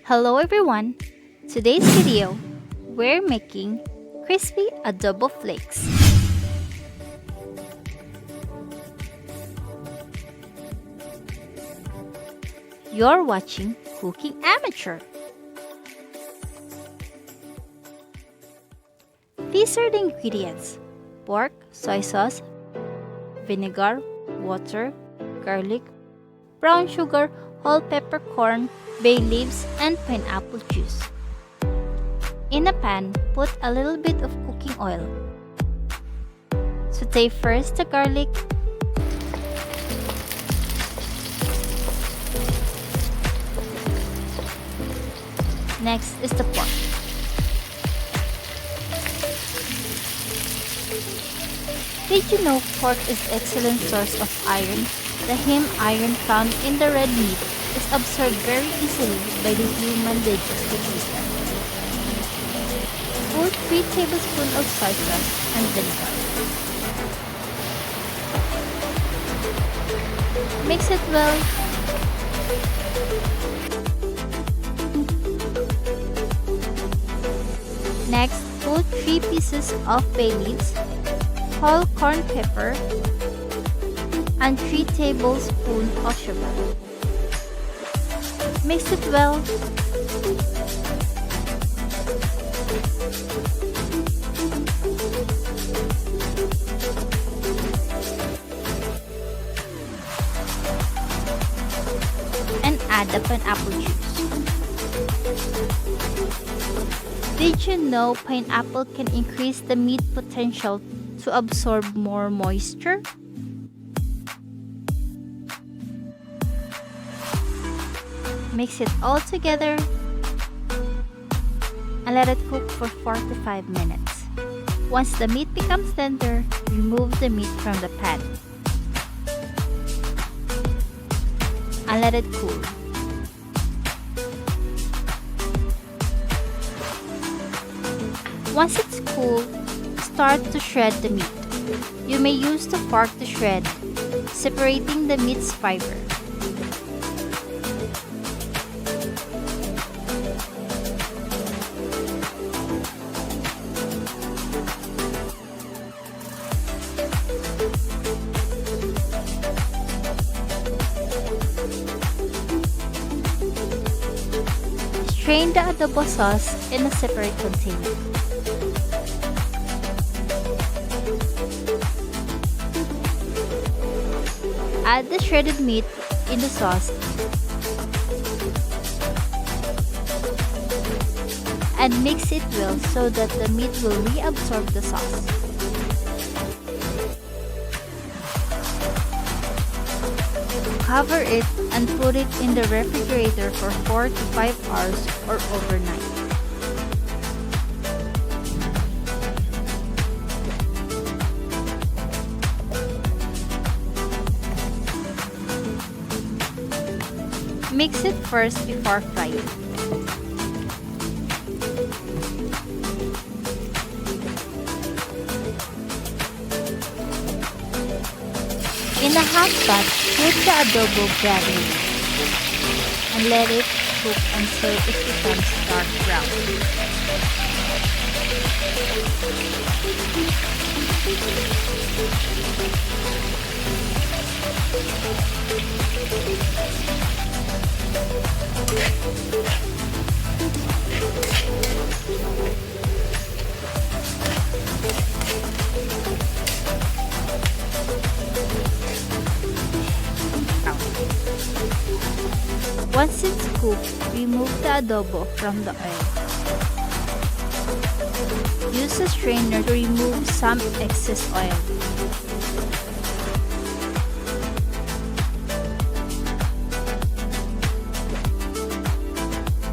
Hello everyone! Today's video, we're making crispy adobo flakes. You're watching Cooking Amateur. These are the ingredients: pork, soy sauce, vinegar, water, garlic, brown sugar, whole peppercorn, bay leaves, and pineapple juice. In a pan, put a little bit of cooking oil. Saute first the garlic, next is the pork. Did you know pork is an excellent source of iron? The heme iron found in the red meat is absorbed very easily by the human digestive system. Put 3 tablespoons of soy sauce and vinegar. Mix it well. Next, put 3 pieces of bay leaves, whole corn pepper, and 3 tablespoons of sugar. Mix it well. And add the pineapple juice. Did you know pineapple can increase the meat potential to absorb more moisture? Mix it all together and let it cook for 4 to 5 minutes. Once the meat becomes tender, remove the meat from the pan and let it cool. Once it's cool, start to shred the meat. You may use the fork to shred, separating the meat's fiber. Strain the adobo sauce in a separate container. Add the shredded meat in the sauce and mix it well so that the meat will reabsorb the sauce. Cover it and put it in the refrigerator for 4 to 5 hours or overnight. Mix it first before frying. In a hot pot, put the adobo gradually and let it cook until it becomes dark brown. Once it's cooked, remove the adobo from the oil. Use a strainer to remove some excess oil.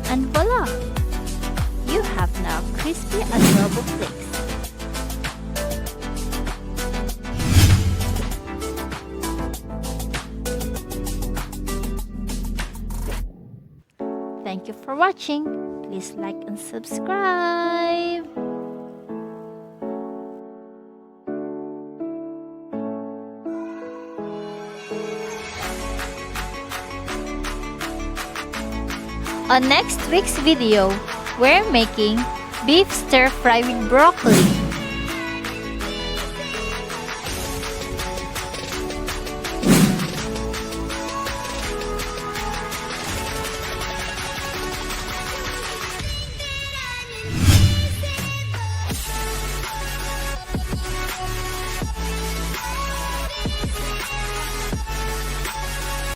And voila! You have now crispy adobo flakes. Thank you for watching. Please like and subscribe. On next week's video, we're making beef stir fry with broccoli.